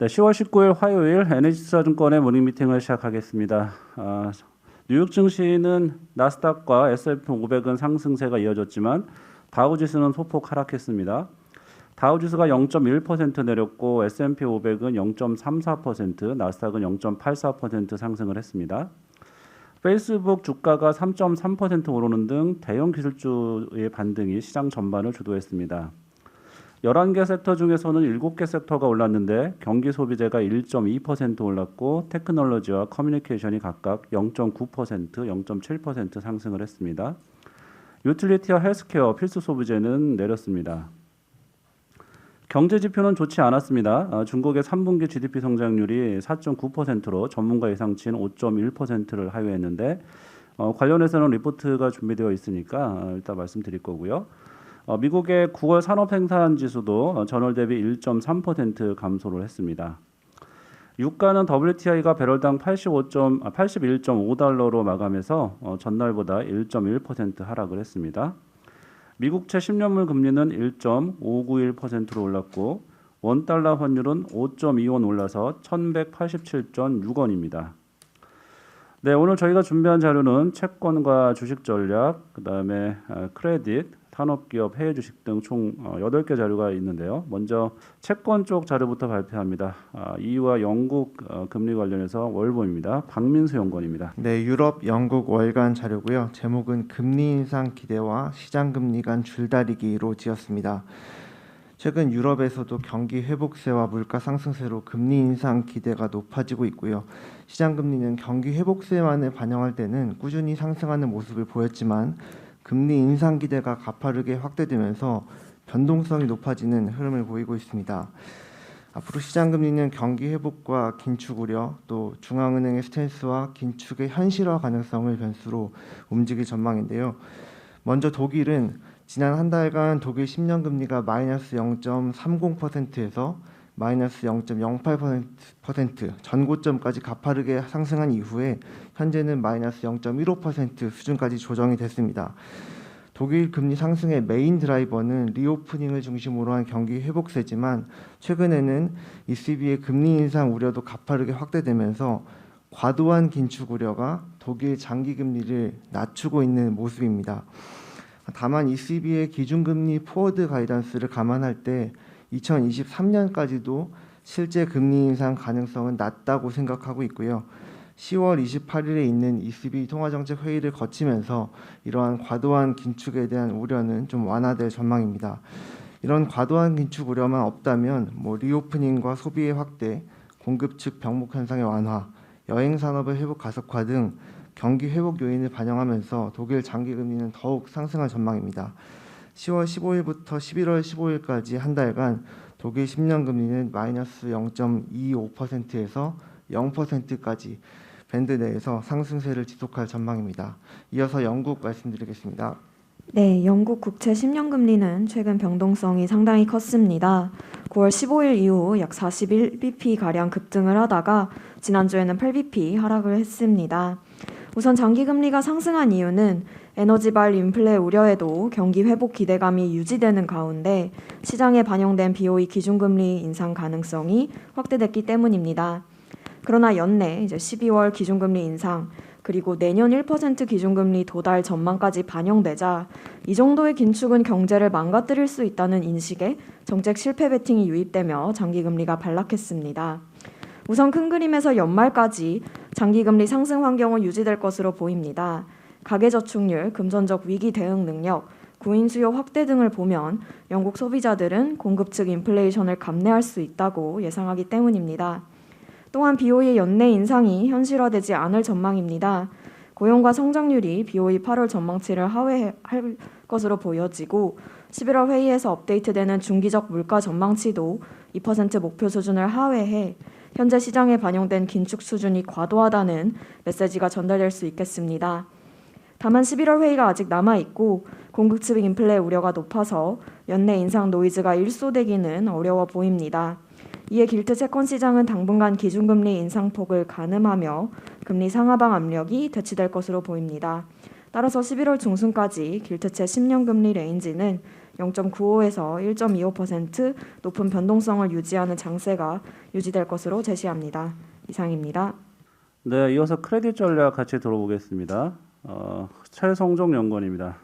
네, 10월 19일 화요일 NH투자증권의 모닝 미팅을 시작하겠습니다. 뉴욕 증시는 나스닥과 S&P 500은 상승세가 이어졌지만 다우지수는 소폭 하락했습니다. 다우지수가 0.1% 내렸고 S&P 500은 0.34%, 나스닥은 0.84% 상승을 했습니다. 페이스북 주가가 3.3% 오르는 등 대형 기술주의 반등이 시장 전반을 주도했습니다. 11개 섹터 중에서는 7개 섹터가 올랐는데 경기 소비재가 1.2% 올랐고 테크놀로지와 커뮤니케이션이 각각 0.9%, 0.7% 상승을 했습니다. 유틸리티와 헬스케어, 필수 소비재는 내렸습니다. 경제 지표는 좋지 않았습니다. 중국의 3분기 GDP 성장률이 4.9%로 전문가 예상치인 5.1%를 하회했는데 관련해서는 리포트가 준비되어 있으니까 일단 말씀드릴 거고요. 미국의 9월 산업생산지수도 전월 대비 1.3% 감소를 했습니다. 유가는 WTI가 배럴당 81.5달러로 마감해서 전날보다 1.1% 하락을 했습니다. 미국채 10년물 금리는 1.591%로 올랐고 원달러 환율은 5.2원 올라서 1187.6원입니다. 네, 오늘 저희가 준비한 자료는 채권과 주식 전략, 그다음에 크레딧, 산업기업, 해외 주식 등 총 8개 자료가 있는데요. 먼저 채권 쪽 자료부터 발표합니다. EU와 영국 금리 관련해서 월보입니다. 박민수 연구원입니다. 네, 유럽, 영국 월간 자료고요. 제목은 금리 인상 기대와 시장 금리 간 줄다리기로 지었습니다. 최근 유럽에서도 경기 회복세와 물가 상승세로 금리 인상 기대가 높아지고 있고요. 시장 금리는 경기 회복세만을 반영할 때는 꾸준히 상승하는 모습을 보였지만 금리 인상 기대가 가파르게 확대되면서 변동성이 높아지는 흐름을 보이고 있습니다. 앞으로 시장 금리는 경기 회복과 긴축 우려, 또 중앙은행의 스탠스와 긴축의 현실화 가능성을 변수로 움직일 전망인데요. 먼저 독일은 지난 한 달간 독일 10년 금리가 마이너스 0.30%에서 마이너스 0.08% 전고점까지 가파르게 상승한 이후에 현재는 마이너스 0.15% 수준까지 조정이 됐습니다. 독일 금리 상승의 메인 드라이버는 리오프닝을 중심으로 한 경기 회복세지만 최근에는 ECB의 금리 인상 우려도 가파르게 확대되면서 과도한 긴축 우려가 독일 장기 금리를 낮추고 있는 모습입니다. 다만 ECB의 기준금리 포워드 가이던스를 감안할 때 2023년까지도 실제 금리 인상 가능성은 낮다고 생각하고 있고요. 10월 28일에 있는 ECB 통화정책 회의를 거치면서 이러한 과도한 긴축에 대한 우려는 좀 완화될 전망입니다. 이런 과도한 긴축 우려만 없다면 리오프닝과 소비의 확대, 공급 측 병목 현상의 완화, 여행 산업의 회복 가속화 등 경기 회복 요인을 반영하면서 독일 장기 금리는 더욱 상승할 전망입니다. 10월 15일부터 11월 15일까지 한 달간 독일 10년 금리는 마이너스 0.25%에서 0%까지 밴드 내에서 상승세를 지속할 전망입니다. 이어서 영국 말씀드리겠습니다. 네, 영국 국채 10년 금리는 최근 변동성이 상당히 컸습니다. 9월 15일 이후 약 41bp가량 급등을 하다가 지난주에는 8bp 하락을 했습니다. 우선 장기 금리가 상승한 이유는 에너지발 인플레 우려에도 경기 회복 기대감이 유지되는 가운데 시장에 반영된 BOE 기준금리 인상 가능성이 확대됐기 때문입니다. 그러나 연내 12월 기준금리 인상 그리고 내년 1% 기준금리 도달 전망까지 반영되자 이 정도의 긴축은 경제를 망가뜨릴 수 있다는 인식에 정책 실패 베팅이 유입되며 장기금리가 반락했습니다. 우선 큰 그림에서 연말까지 장기금리 상승 환경은 유지될 것으로 보입니다. 가계저축률, 금전적 위기 대응 능력, 구인 수요 확대 등을 보면 영국 소비자들은 공급 측 인플레이션을 감내할 수 있다고 예상하기 때문입니다. 또한 BOE 연내 인상이 현실화되지 않을 전망입니다. 고용과 성장률이 BOE 8월 전망치를 하회할 것으로 보여지고 11월 회의에서 업데이트되는 중기적 물가 전망치도 2% 목표 수준을 하회해 현재 시장에 반영된 긴축 수준이 과도하다는 메시지가 전달될 수 있겠습니다. 다만 11월 회의가 아직 남아있고 공급 측 인플레 우려가 높아서 연내 인상 노이즈가 일소되기는 어려워 보입니다. 이에 길트 채권 시장은 당분간 기준금리 인상폭을 가늠하며 금리 상하방 압력이 대치될 것으로 보입니다. 따라서 11월 중순까지 길트채 10년 금리 레인지는 0.95에서 1.25% 높은 변동성을 유지하는 장세가 유지될 것으로 제시합니다. 이상입니다. 네, 이어서 크레딧 전략 같이 들어보겠습니다. 최성종 연구원입니다.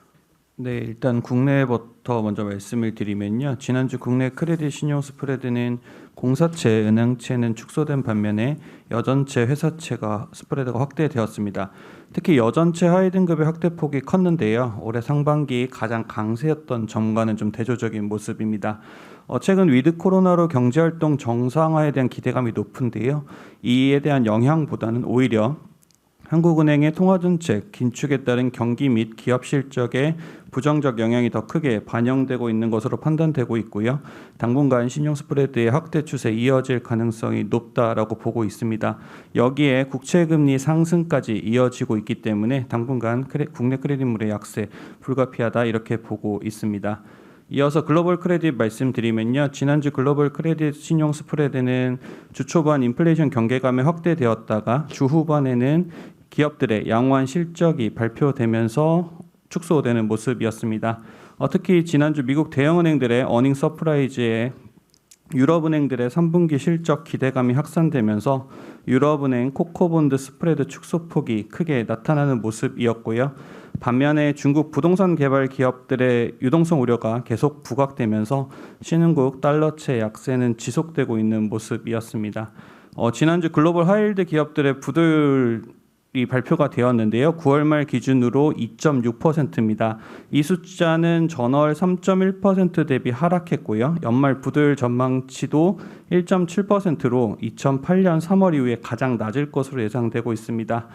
네, 일단 국내부터 먼저 말씀을 드리면요. 지난주 국내 크레딧 신용 스프레드는 공사채, 은행채는 축소된 반면에 여전채, 회사채가 스프레드가 확대되었습니다. 특히 여전채 하위 등급의 확대폭이 컸는데요. 올해 상반기 가장 강세였던 점과는 좀 대조적인 모습입니다. 최근 위드 코로나로 경제활동 정상화에 대한 기대감이 높은데요. 이에 대한 영향보다는 오히려 한국은행의 통화정책 긴축에 따른 경기 및 기업 실적에 부정적 영향이 더 크게 반영되고 있는 것으로 판단되고 있고요. 당분간 신용 스프레드의 확대 추세 이어질 가능성이 높다라고 보고 있습니다. 여기에 국채 금리 상승까지 이어지고 있기 때문에 당분간 국내 크레딧물의 약세 불가피하다 이렇게 보고 있습니다. 이어서 글로벌 크레딧 말씀드리면요. 지난주 글로벌 크레딧 신용 스프레드는 주 초반 인플레이션 경계감에 확대되었다가 주 후반에는 기업들의 양호한 실적이 발표되면서 축소되는 모습이었습니다. 특히 지난주 미국 대형은행들의 어닝 서프라이즈에 유럽은행들의 3분기 실적 기대감이 확산되면서 유럽은행 코코본드 스프레드 축소폭이 크게 나타나는 모습이었고요. 반면에 중국 부동산 개발 기업들의 유동성 우려가 계속 부각되면서 신흥국 달러채 약세는 지속되고 있는 모습이었습니다. 지난주 글로벌 하이힐드 기업들의 부도율이 발표가 되었는데요. 9월 말 기준으로 2.6%입니다. 이 숫자는 전월 3.1% 대비 하락했고요. 연말 부도율 전망치도 1.7%로 2008년 3월 이후에 가장 낮을 것으로 예상되고 있습니다.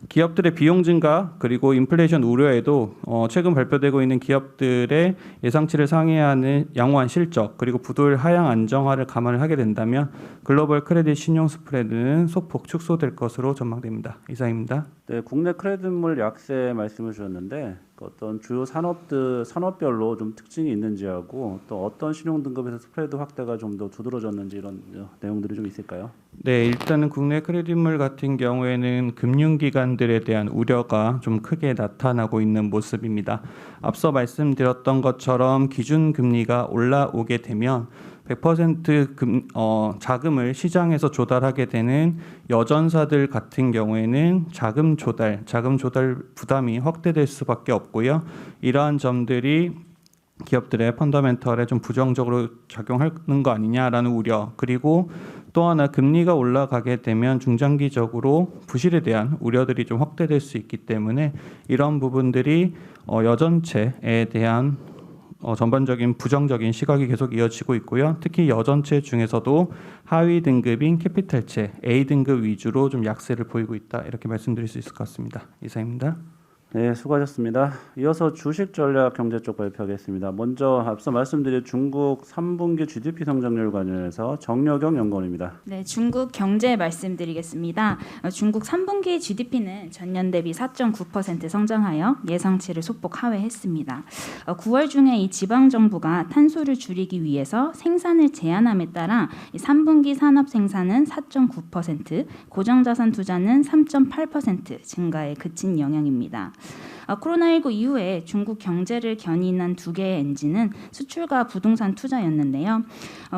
기업들의 비용 증가 그리고 인플레이션 우려에도 최근 발표되고 있는 기업들의 예상치를 상회하는 양호한 실적 그리고 부도율 하향 안정화를 감안을 하게 된다면 글로벌 크레딧 신용 스프레드는 소폭 축소될 것으로 전망됩니다. 이상입니다. 네, 국내 크레딧물 약세 말씀을 주셨는데 어떤 주요 산업별로 좀 특징이 있는지하고 또 어떤 신용 등급에서 스프레드 확대가 좀 더 두드러졌는지 이런 내용들이 좀 있을까요? 네, 일단은 국내 크레딧물 같은 경우에는 금융기관들에 대한 우려가 좀 크게 나타나고 있는 모습입니다. 앞서 말씀드렸던 것처럼 기준금리가 올라오게 되면 100% 자금을 시장에서 조달하게 되는 여전사들 같은 경우에는 자금 조달 부담이 확대될 수밖에 없고요. 이러한 점들이 기업들의 펀더멘털에 좀 부정적으로 작용하는 거 아니냐라는 우려 그리고 또 하나 금리가 올라가게 되면 중장기적으로 부실에 대한 우려들이 좀 확대될 수 있기 때문에 이런 부분들이 여전채에 대한 전반적인 부정적인 시각이 계속 이어지고 있고요. 특히 여전채 중에서도 하위 등급인 캐피탈채 A 등급 위주로 좀 약세를 보이고 있다 이렇게 말씀드릴 수 있을 것 같습니다. 이상입니다. 네, 수고하셨습니다. 이어서 주식 전략 경제 쪽 발표하겠습니다. 먼저 앞서 말씀드린 중국 3분기 GDP 성장률 관련해서 정여경 연구원입니다. 네, 중국 경제 말씀드리겠습니다. 중국 3분기 GDP는 전년 대비 4.9% 성장하여 예상치를 소폭 하회했습니다. 9월 중에 이 지방 정부가 탄소를 줄이기 위해서 생산을 제한함에 따라 3분기 산업 생산은 4.9%, 고정자산 투자는 3.8% 증가에 그친 영향입니다. 코로나19 이후에 중국 경제를 견인한 두 개의 엔진은 수출과 부동산 투자였는데요.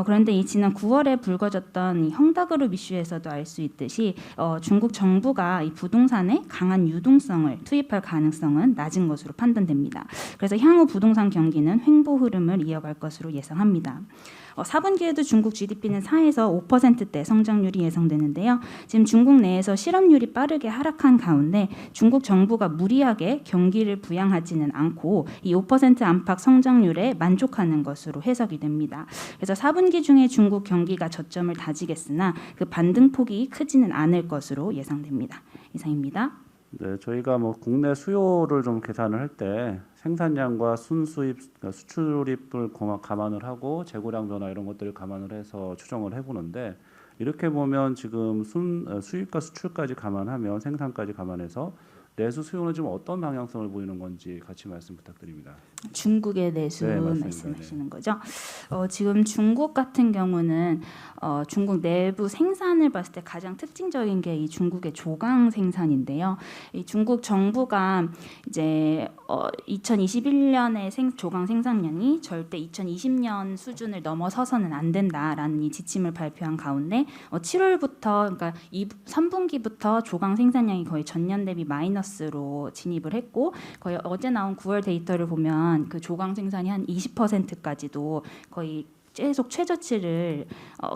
그런데 이 지난 9월에 불거졌던 이 헝다그룹 이슈에서도 알 수 있듯이 중국 정부가 이 부동산에 강한 유동성을 투입할 가능성은 낮은 것으로 판단됩니다. 그래서 향후 부동산 경기는 횡보 흐름을 이어갈 것으로 예상합니다. 4분기에도 중국 GDP는 4에서 5%대 성장률이 예상되는데요. 지금 중국 내에서 실업률이 빠르게 하락한 가운데 중국 정부가 무리하게 경기를 부양하지는 않고 이 5% 안팎 성장률에 만족하는 것으로 해석이 됩니다. 그래서 4분기 중에 중국 경기가 저점을 다지겠으나 그 반등폭이 크지는 않을 것으로 예상됩니다. 이상입니다. 네, 저희가 국내 수요를 좀 계산을 할 때 생산량과 순수입, 수출입을 감안을 하고 재고량 변화 이런 것들을 감안을 해서 추정을 해보는데 이렇게 보면 지금 수입과 수출까지 감안하면 생산까지 감안해서 내수 수요는 지금 어떤 방향성을 보이는 건지 같이 말씀 부탁드립니다. 중국의 내수 네, 맞습니다. 말씀하시는 거죠. 지금 중국 같은 경우는 중국 내부 생산을 봤을 때 가장 특징적인 게 이 중국의 조강 생산인데요. 이 중국 정부가 이제 2021년의 조강 생산량이 절대 2020년 수준을 넘어서서는 안 된다라는 이 지침을 발표한 가운데 7월부터 그러니까 3분기부터 조강 생산량이 거의 전년 대비 마이너스로 진입을 했고 거의 어제 나온 9월 데이터를 보면 그 조강 생산이 한 20%까지도 거의 계속 최저치를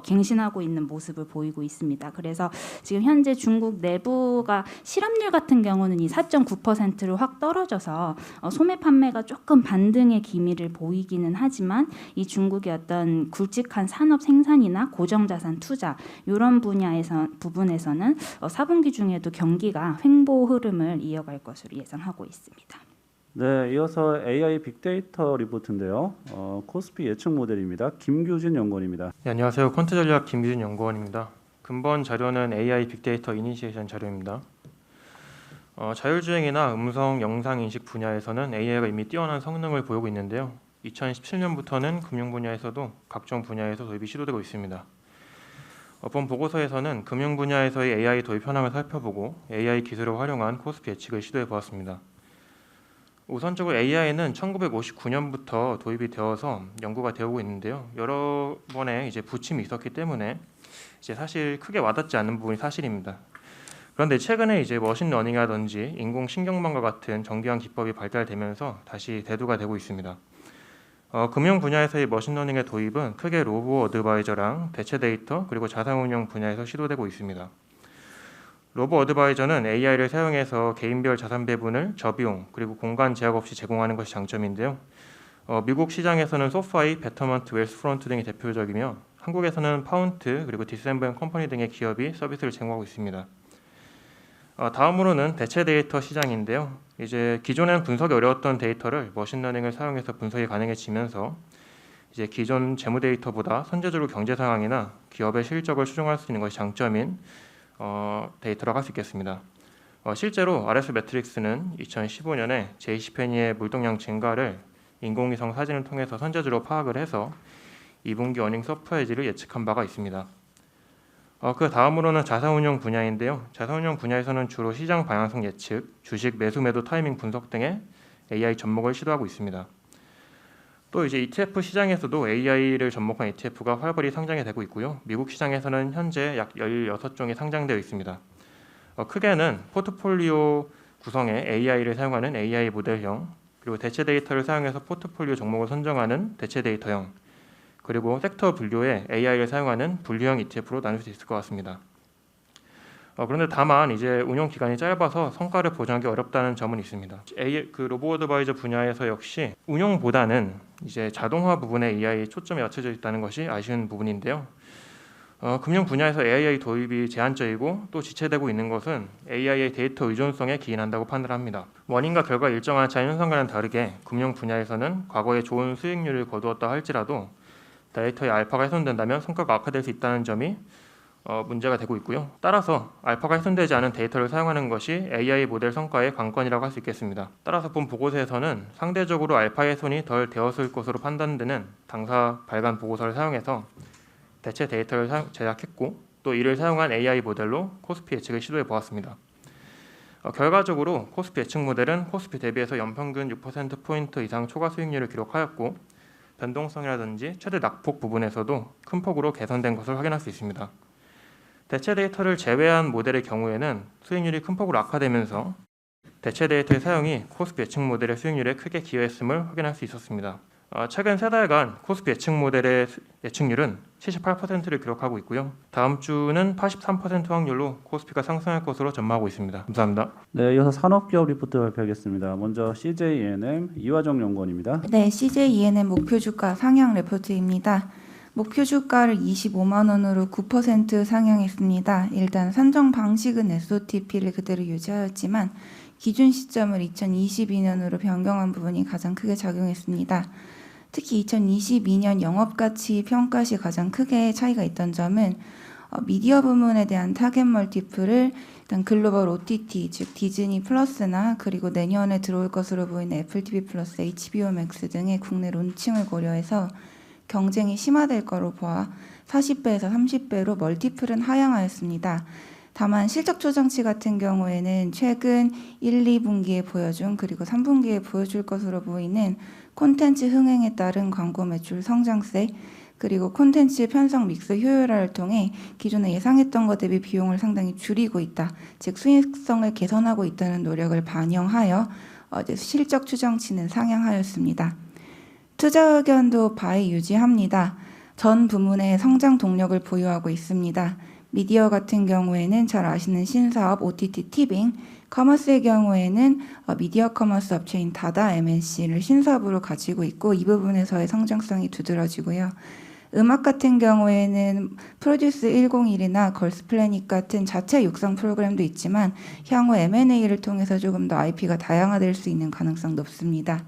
갱신하고 있는 모습을 보이고 있습니다. 그래서 지금 현재 중국 내부가 실업률 같은 경우는 이 4.9%로 확 떨어져서 소매 판매가 조금 반등의 기미를 보이기는 하지만 이 중국의 어떤 굵직한 산업 생산이나 고정자산 투자 이런 부분에서는 4분기 중에도 경기가 횡보 흐름을 이어갈 것으로 예상하고 있습니다. 네, 이어서 AI 빅데이터 리포트인데요. 코스피 예측 모델입니다. 김규진 연구원입니다. 네, 안녕하세요. 퀀트 전략 김규진 연구원입니다. 근본 자료는 AI 빅데이터 이니시에이션 자료입니다. 자율주행이나 음성, 영상 인식 분야에서는 AI가 이미 뛰어난 성능을 보이고 있는데요. 2017년부터는 금융 분야에서도 각종 분야에서 도입이 시도되고 있습니다. 본 보고서에서는 금융 분야에서의 AI 도입 현황을 살펴보고 AI 기술을 활용한 코스피 예측을 시도해 보았습니다. 우선적으로 AI는 1959년부터 도입이 되어서 연구가 되고 있는데요. 여러 번의 이제 부침이 있었기 때문에 이제 사실 크게 와닿지 않는 부분이 사실입니다. 그런데 최근에 이제 머신러닝이라든지 인공신경망과 같은 정교한 기법이 발달되면서 다시 대두가 되고 있습니다. 금융 분야에서의 머신러닝의 도입은 크게 로보 어드바이저랑 대체 데이터 그리고 자산운용 분야에서 시도되고 있습니다. 로보 어드바이저는 AI를 사용해서 개인별 자산 배분을 저비용 그리고 공간 제약 없이 제공하는 것이 장점인데요. 미국 시장에서는 소파이, 베터먼트, 웰스프런트 등이 대표적이며 한국에서는 파운트 그리고 디셈블 컴퍼니 등의 기업이 서비스를 제공하고 있습니다. 다음으로는 대체 데이터 시장인데요. 이제 기존에는 분석이 어려웠던 데이터를 머신러닝을 사용해서 분석이 가능해지면서 이제 기존 재무 데이터보다 선제적으로 경제 상황이나 기업의 실적을 추정할 수 있는 것이 장점인 데이터라고 할 수 있겠습니다. 실제로 RS 매트릭스는 2015년에 JCPenney의 물동량 증가를 인공위성 사진을 통해서 선제적으로 파악을 해서 2분기 어닝 서프라이즈를 예측한 바가 있습니다. 그 다음으로는 자산운용 분야인데요. 자산운용 분야에서는 주로 시장 방향성 예측, 주식 매수 매도 타이밍 분석 등의 AI 접목을 시도하고 있습니다. 또 이제 ETF 시장에서도 AI를 접목한 ETF가 활발히 상장이 되고 있고요. 미국 시장에서는 현재 약 16종이 상장되어 있습니다. 크게는 포트폴리오 구성에 AI를 사용하는 AI 모델형, 그리고 대체 데이터를 사용해서 포트폴리오 종목을 선정하는 대체 데이터형, 그리고 섹터 분류에 AI를 사용하는 분류형 ETF로 나눌 수 있을 것 같습니다. 그런데 다만 이제 운용 기간이 짧아서 성과를 보정하기 어렵다는 점은 있습니다. 그 로보 어드바이저 분야에서 역시 운용보다는 이제 자동화 부분에 AI 초점이 맞춰져 있다는 것이 아쉬운 부분인데요. 금융 분야에서 AI 도입이 제한적이고 또 지체되고 있는 것은 AI의 데이터 의존성에 기인한다고 판단합니다. 원인과 결과 일정한 자연현상과는 다르게 금융 분야에서는 과거에 좋은 수익률을 거두었다 할지라도 데이터의 알파가 훼손된다면 성과가 악화될 수 있다는 점이 문제가 되고 있고요. 따라서 알파가 훼손되지 않은 데이터를 사용하는 것이 AI 모델 성과의 관건이라고 할 수 있겠습니다. 따라서 본 보고서에서는 상대적으로 알파 훼손이 덜 되었을 것으로 판단되는 당사 발간 보고서를 사용해서 대체 데이터를 제작했고 또 이를 사용한 AI 모델로 코스피 예측을 시도해 보았습니다. 결과적으로 코스피 예측 모델은 코스피 대비해서 연평균 6%포인트 이상 초과 수익률을 기록하였고 변동성이라든지 최대 낙폭 부분에서도 큰 폭으로 개선된 것을 확인할 수 있습니다. 대체 데이터를 제외한 모델의 경우에는 수익률이 큰 폭으로 악화되면서 대체 데이터의 사용이 코스피 예측 모델의 수익률에 크게 기여했음을 확인할 수 있었습니다. 최근 3달간 코스피 예측 모델의 예측률은 78%를 기록하고 있고요. 다음 주는 83% 확률로 코스피가 상승할 것으로 전망하고 있습니다. 감사합니다. 네, 이어서 산업기업 리포트 발표하겠습니다. 먼저 CJ 이화정 연구원입니다. 네, CJ 목표 주가 상향 레포트입니다. 목표 주가를 25만 원으로 9% 상향했습니다. 일단 산정 방식은 SOTP를 그대로 유지하였지만 기준 시점을 2022년으로 변경한 부분이 가장 크게 작용했습니다. 특히 2022년 영업가치 평가 시 가장 크게 차이가 있던 점은 미디어 부문에 대한 타겟 멀티플을 일단 글로벌 OTT 즉 디즈니 플러스나 그리고 내년에 들어올 것으로 보이는 애플 TV 플러스, HBO 맥스 등의 국내 론칭을 고려해서 경쟁이 심화될 거로 보아 40배에서 30배로 멀티플은 하향하였습니다. 다만 실적 조정치 같은 경우에는 최근 1, 2분기에 보여준 그리고 3분기에 보여줄 것으로 보이는 콘텐츠 흥행에 따른 광고 매출 성장세 그리고 콘텐츠 편성 믹스 효율화를 통해 기존에 예상했던 것 대비 비용을 상당히 줄이고 있다. 즉 수익성을 개선하고 있다는 노력을 반영하여 이제 실적 추정치는 상향하였습니다. 투자 의견도 바이 유지합니다. 전 부문의 성장 동력을 보유하고 있습니다. 미디어 같은 경우에는 잘 아시는 신사업 OTT 티빙, 커머스의 경우에는 미디어 커머스 업체인 다다 MNC를 신사업으로 가지고 있고 이 부분에서의 성장성이 두드러지고요. 음악 같은 경우에는 프로듀스 101이나 걸스 플래닛 같은 자체 육성 프로그램도 있지만 향후 M&A를 통해서 조금 더 IP가 다양화될 수 있는 가능성 높습니다.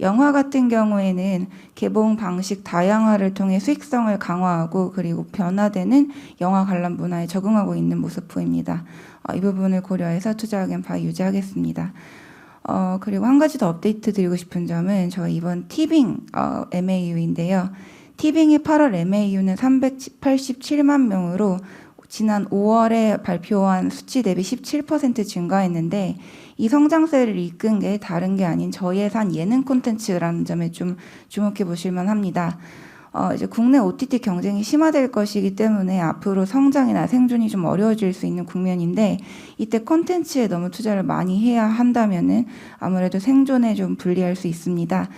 영화 같은 경우에는 개봉 방식 다양화를 통해 수익성을 강화하고 그리고 변화되는 영화 관람 문화에 적응하고 있는 모습 보입니다. 이 부분을 고려해서 투자 의견 바이 유지하겠습니다. 그리고 한 가지 더 업데이트 드리고 싶은 점은 저희 이번 티빙 MAU인데요. 티빙의 8월 MAU는 387만 명으로 지난 5월에 발표한 수치 대비 17% 증가했는데 이 성장세를 이끈 게 다른 게 아닌 저예산 예능 콘텐츠라는 점에 좀 주목해 보실 만합니다. 이제 국내 OTT 경쟁이 심화될 것이기 때문에 앞으로 성장이나 생존이 좀 어려워질 수 있는 국면인데 이때 콘텐츠에 너무 투자를 많이 해야 한다면은 아무래도 생존에 좀 불리할 수 있습니다.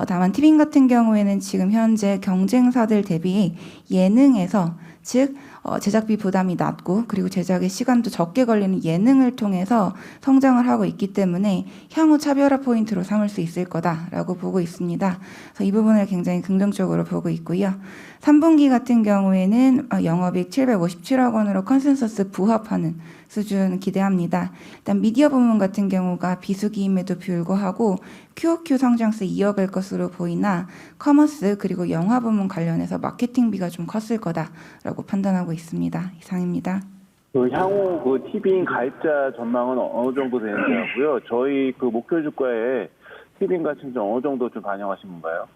다만 티빙 같은 경우에는 지금 현재 경쟁사들 대비 예능에서 즉 제작비 부담이 낮고 그리고 제작의 시간도 적게 걸리는 예능을 통해서 성장을 하고 있기 때문에 향후 차별화 포인트로 삼을 수 있을 거다라고 보고 있습니다. 그래서 이 부분을 굉장히 긍정적으로 보고 있고요. 3분기 같은 경우에는 영업이익 757억 원으로 컨센서스 부합하는 수준 기대합니다. 일단 미디어 부문 같은 경우가 비수기임에도 불구하고 QoQ 성장세 이어갈 것으로 보이나 커머스 그리고 영화 부문 관련해서 마케팅비가 좀 컸을 거다라고 판단하고 있습니다. 이상입니다. 향후 티빙 가입자 전망은 어느 정도 되는지고요. 저희 목표 주가에 티빙 가치는 좀 어느 정도 좀 반영하신 건가요?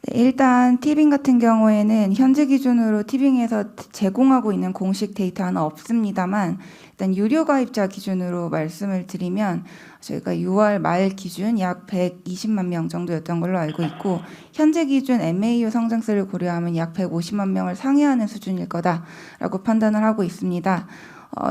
네, 일단 티빙 같은 경우에는 현재 기준으로 티빙에서 제공하고 있는 공식 데이터는 없습니다만 일단 유료 가입자 기준으로 말씀을 드리면 저희가 6월 말 기준 약 120만 명 정도였던 걸로 알고 있고 현재 기준 MAU 성장세를 고려하면 약 150만 명을 상회하는 수준일 거다라고 판단을 하고 있습니다.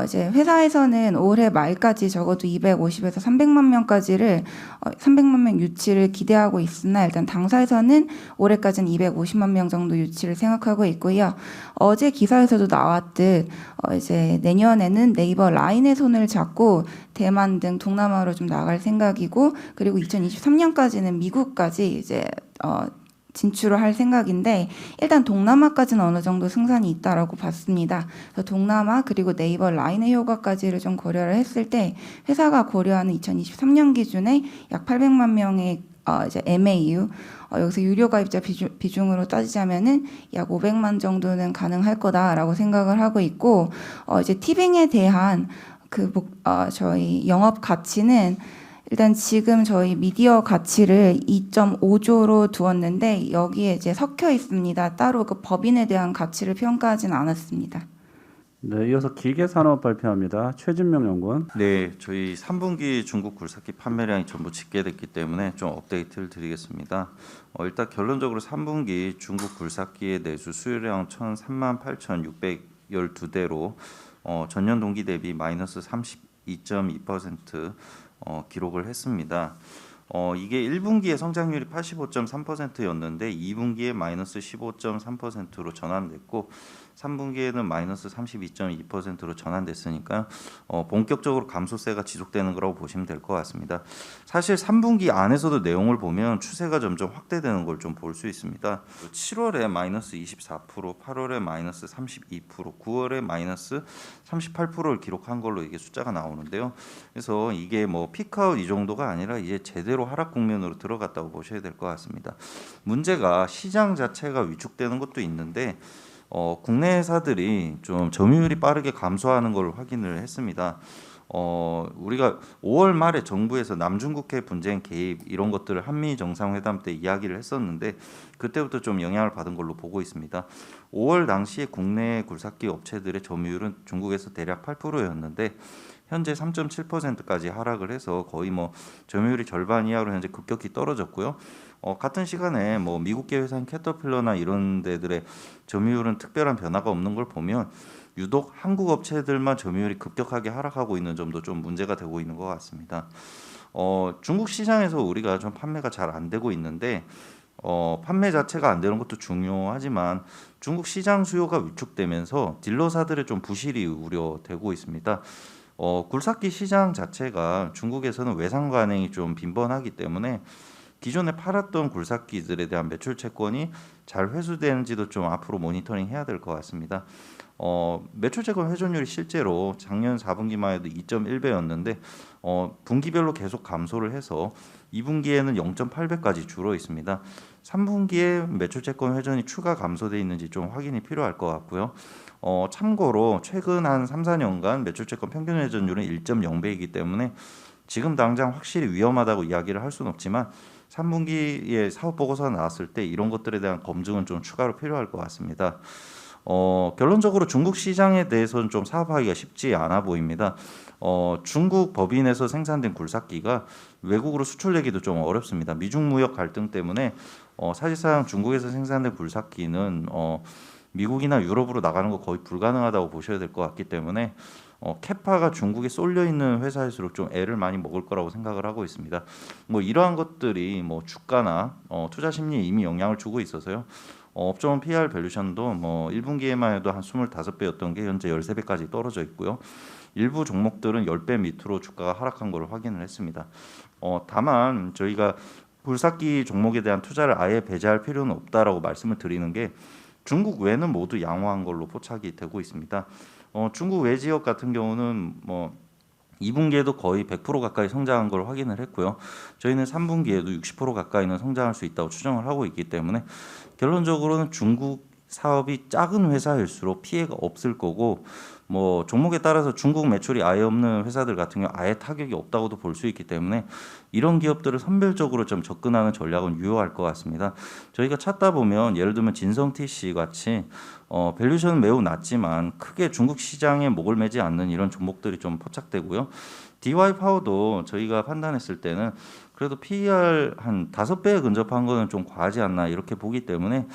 이제 회사에서는 올해 말까지 적어도 250에서 300만 명까지를 300만 명 유치를 기대하고 있으나 일단 당사에서는 올해까지는 250만 명 정도 유치를 생각하고 있고요. 어제 기사에서도 나왔듯 이제 내년에는 네이버 라인의 손을 잡고 대만 등 동남아로 좀 나갈 생각이고 그리고 2023년까지는 미국까지 이제 진출을 할 생각인데 일단 동남아까지는 어느 정도 승산이 있다라고 봤습니다. 그래서 동남아 그리고 네이버 라인의 효과까지를 좀 고려를 했을 때 회사가 고려하는 2023년 기준에 약 800만 명의 이제 MAU 여기서 유료 가입자 비중으로 따지자면은 약 500만 정도는 가능할 거다라고 생각을 하고 있고 이제 티빙에 대한 저희 영업 가치는 일단 지금 저희 미디어 가치를 2.5조로 두었는데 여기에 이제 섞여 있습니다. 따로 그 법인에 대한 가치를 평가하진 않았습니다. 네, 이어서 기계산업 발표합니다. 최진명 연구원. 네, 저희 3분기 중국 굴삭기 판매량이 전부 집계됐기 때문에 좀 업데이트를 드리겠습니다. 일단 결론적으로 3분기 중국 굴삭기의 내수 수요량 138,612대로 전년 동기 대비 마이너스 32.2% 기록을 했습니다. 이게 1분기에 성장률이 85.3%였는데 2분기에 마이너스 15.3%로 전환됐고 3분기에는 마이너스 32.2%로 전환됐으니까 본격적으로 감소세가 지속되는 거라고 보시면 될 것 같습니다. 사실 3분기 안에서도 내용을 보면 추세가 점점 확대되는 걸 좀 볼 수 있습니다. 7월에 마이너스 24%, 8월에 마이너스 32%, 9월에 마이너스 38%를 기록한 걸로 이게 숫자가 나오는데요. 그래서 이게 피크아웃 이 정도가 아니라 이제 제대로 하락 국면으로 들어갔다고 보셔야 될 것 같습니다. 문제가 시장 자체가 위축되는 것도 있는데 국내 회사들이 좀 점유율이 빠르게 감소하는 걸 확인을 했습니다. 우리가 5월 말에 정부에서 남중국해 분쟁 개입 이런 것들을 한미 정상회담 때 이야기를 했었는데 그때부터 좀 영향을 받은 걸로 보고 있습니다. 5월 당시에 국내 굴삭기 업체들의 점유율은 중국에서 대략 8%였는데 현재 3.7%까지 하락을 해서 거의 뭐 점유율이 절반 이하로 현재 급격히 떨어졌고요. 같은 시간에 뭐 미국계 회사인 캐터필러나 이런 데들의 점유율은 특별한 변화가 없는 걸 보면 유독 한국 업체들만 점유율이 급격하게 하락하고 있는 점도 좀 문제가 되고 있는 것 같습니다. 중국 시장에서 우리가 좀 판매가 잘 안 되고 있는데 판매 자체가 안 되는 것도 중요하지만 중국 시장 수요가 위축되면서 딜러사들의 좀 부실이 우려되고 있습니다. 굴삭기 시장 자체가 중국에서는 외상 관행이 좀 빈번하기 때문에 기존에 팔았던 굴삭기들에 대한 매출 채권이 잘 회수되는지도 좀 앞으로 모니터링 해야 될 것 같습니다. 매출 채권 회전율이 실제로 작년 4분기만 해도 2.1배였는데 분기별로 계속 감소를 해서 2분기에는 0.8배까지 줄어 있습니다. 3분기에 매출 채권 회전이 추가 감소돼 있는지 좀 확인이 필요할 것 같고요. 참고로 최근 한 3, 4년간 매출 채권 평균 회전율은 1.0배이기 때문에 지금 당장 확실히 위험하다고 이야기를 할 수는 없지만 3분기에 사업 보고서가 나왔을 때 이런 것들에 대한 검증은 좀 추가로 필요할 것 같습니다. 결론적으로 중국 시장에 대해서는 좀 사업하기가 쉽지 않아 보입니다. 중국 법인에서 생산된 굴삭기가 외국으로 수출되기도 좀 어렵습니다. 미중 무역 갈등 때문에 사실상 중국에서 생산된 굴삭기는 미국이나 유럽으로 나가는 거 거의 불가능하다고 보셔야 될 것 같기 때문에 캐파가 중국에 쏠려 있는 회사일수록 좀 애를 많이 먹을 거라고 생각을 하고 있습니다. 뭐 이러한 것들이 뭐 주가나 투자 심리에 이미 영향을 주고 있어서요. 업종 PER 밸류션도 뭐 1분기에만 해도 한 25배였던 게 현재 13배까지 떨어져 있고요. 일부 종목들은 10배 밑으로 주가가 하락한 것을 확인을 했습니다. 다만 저희가 굴삭기 종목에 대한 투자를 아예 배제할 필요는 없다라고 말씀을 드리는 게 중국 외는 모두 양호한 걸로 포착이 되고 있습니다. 중국 외 지역 같은 경우는 뭐 2분기에도 거의 100% 가까이 성장한 걸 확인을 했고요. 저희는 3분기에도 60% 가까이는 성장할 수 있다고 추정을 하고 있기 때문에 결론적으로는 중국 사업이 작은 회사일수록 피해가 없을 거고 뭐 종목에 따라서 중국 매출이 아예 없는 회사들 같은 경우 아예 타격이 없다고도 볼 수 있기 때문에 이런 기업들을 선별적으로 좀 접근하는 전략은 유효할 것 같습니다. 저희가 찾다 보면 예를 들면 진성 TC 같이 밸류션은 매우 낮지만 크게 중국 시장에 목을 매지 않는 이런 종목들이 좀 포착되고요. DY 파워도 저희가 판단했을 때는 그래도 PER 한 5배에 근접한 거는 좀 과하지 않나 이렇게 보기 때문에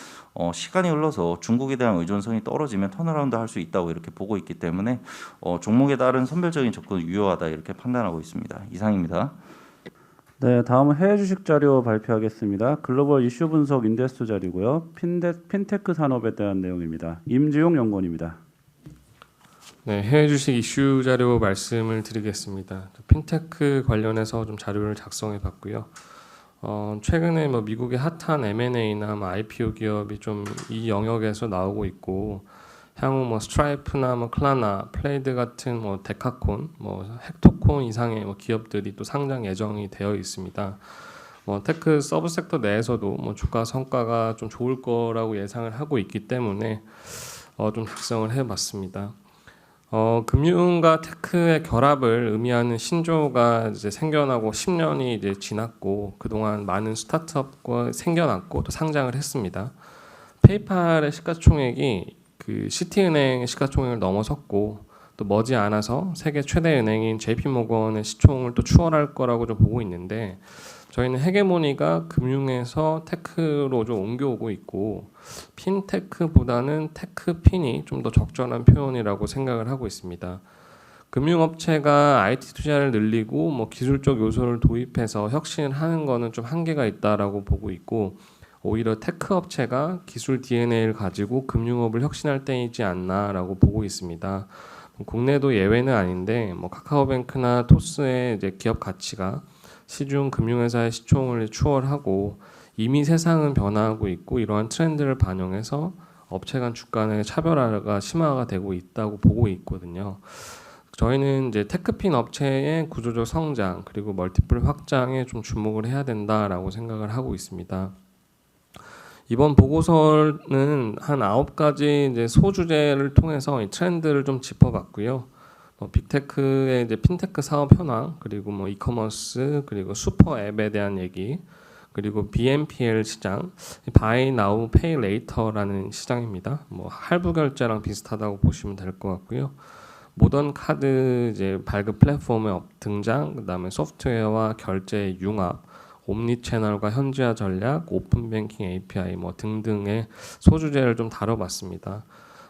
시간이 흘러서 중국에 대한 의존성이 떨어지면 턴어라운드 할 수 있다고 이렇게 보고 있기 때문에 종목에 따른 선별적인 접근은 유효하다 이렇게 판단하고 있습니다. 이상입니다. 네, 다음은 해외 주식 자료 발표하겠습니다. 글로벌 이슈 분석 인데스트 자료고요. 핀테크 산업에 대한 내용입니다. 임지용 연구원입니다. 네, 해외 주식 이슈 자료 말씀을 드리겠습니다. 핀테크 관련해서 좀 자료를 작성해 봤고요. 최근에 뭐 미국의 핫한 M&A나 뭐 IPO 기업이 좀 이 영역에서 나오고 있고 향후 뭐 스트라이프나 뭐 클라나, 플레이드 같은 뭐 데카콘, 뭐 헥토콘 이상의 뭐 기업들이 또 상장 예정이 되어 있습니다. 뭐 테크 서브 섹터 내에서도 뭐 주가 성과가 좀 좋을 거라고 예상을 하고 있기 때문에 좀 작성을 해봤습니다. 금융과 테크의 결합을 의미하는 신조가 이제 생겨나고 10년이 이제 지났고 그동안 많은 스타트업과 생겨났고 또 상장을 했습니다. 페이팔의 시가총액이 그 시티은행 시가총액을 넘어섰고 또 머지않아서 세계 최대 은행인 JP모건의 시총을 또 추월할 거라고 좀 보고 있는데 저희는 헤게모니가 금융에서 테크로 좀 옮겨오고 있고 핀테크보다는 테크핀이 좀 더 적절한 표현이라고 생각을 하고 있습니다. 금융업체가 IT 투자를 늘리고 뭐 기술적 요소를 도입해서 혁신을 하는 거는 좀 한계가 있다라고 보고 있고 오히려 테크 업체가 기술 DNA를 가지고 금융업을 혁신할 때이지 않나라고 보고 있습니다. 국내도 예외는 아닌데 뭐 카카오뱅크나 토스의 이제 기업 가치가 시중 금융회사의 시총을 추월하고 이미 세상은 변화하고 있고 이러한 트렌드를 반영해서 업체 간 주가 내 차별화가 심화가 되고 있다고 보고 있거든요. 저희는 이제 테크핀 업체의 구조적 성장 그리고 멀티플 확장에 좀 주목을 해야 된다라고 생각을 하고 있습니다. 이번 보고서는 한 9가지 이제 소주제를 통해서 이 트렌드를 좀 짚어봤고요. 빅테크의 이제 핀테크 사업 현황, 그리고 뭐 이커머스, 그리고 슈퍼 앱에 대한 얘기, 그리고 BNPL 시장, Buy Now Pay Later라는 시장입니다. 뭐 할부 결제랑 비슷하다고 보시면 될 것 같고요. 모던 카드 이제 발급 플랫폼의 등장, 그다음에 소프트웨어와 결제의 융합, 옴니 채널과 현지화 전략, 오픈 뱅킹 API 뭐 등등의 소주제를 좀 다뤄봤습니다.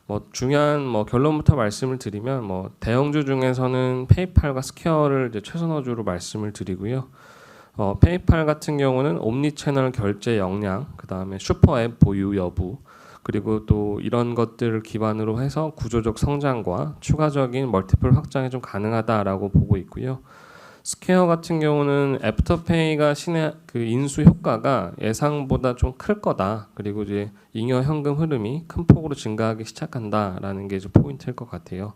뭐 중요한 뭐 결론부터 말씀을 드리면 뭐 대형주 중에서는 페이팔과 스퀘어를 이제 최선호주로 말씀을 드리고요. 페이팔 같은 경우는 옴니 채널 결제 역량, 그다음에 슈퍼앱 보유 여부, 그리고 또 이런 것들을 기반으로 해서 구조적 성장과 추가적인 멀티플 확장이 좀 가능하다라고 보고 있고요. 스퀘어 같은 경우는 애프터페이가 그 인수 효과가 예상보다 좀 클 거다. 그리고 이제 잉여 현금 흐름이 큰 폭으로 증가하기 시작한다라는 게 이제 포인트일 것 같아요.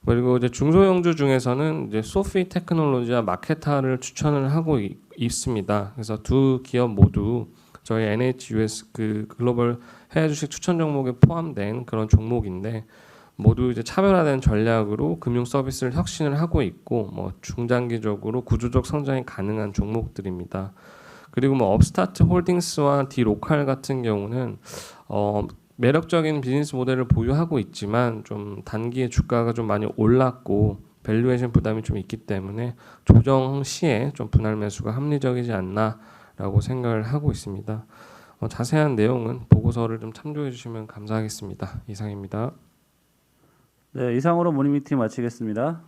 그리고 이제 중소형주 중에서는 이제 소피 테크놀로지와 마케타를 추천을 하고 있습니다. 그래서 두 기업 모두 저희 NHUS 그 글로벌 해외 주식 추천 종목에 포함된 그런 종목인데 모두 이제 차별화된 전략으로 금융 서비스를 혁신을 하고 있고 뭐 중장기적으로 구조적 성장이 가능한 종목들입니다. 그리고 뭐 업스타트 홀딩스와 디로칼 같은 경우는 매력적인 비즈니스 모델을 보유하고 있지만 좀 단기에 주가가 좀 많이 올랐고 밸류에이션 부담이 좀 있기 때문에 조정 시에 좀 분할 매수가 합리적이지 않나라고 생각을 하고 있습니다. 자세한 내용은 보고서를 좀 참조해 주시면 감사하겠습니다. 이상입니다. 네, 이상으로 모닝미팅 마치겠습니다.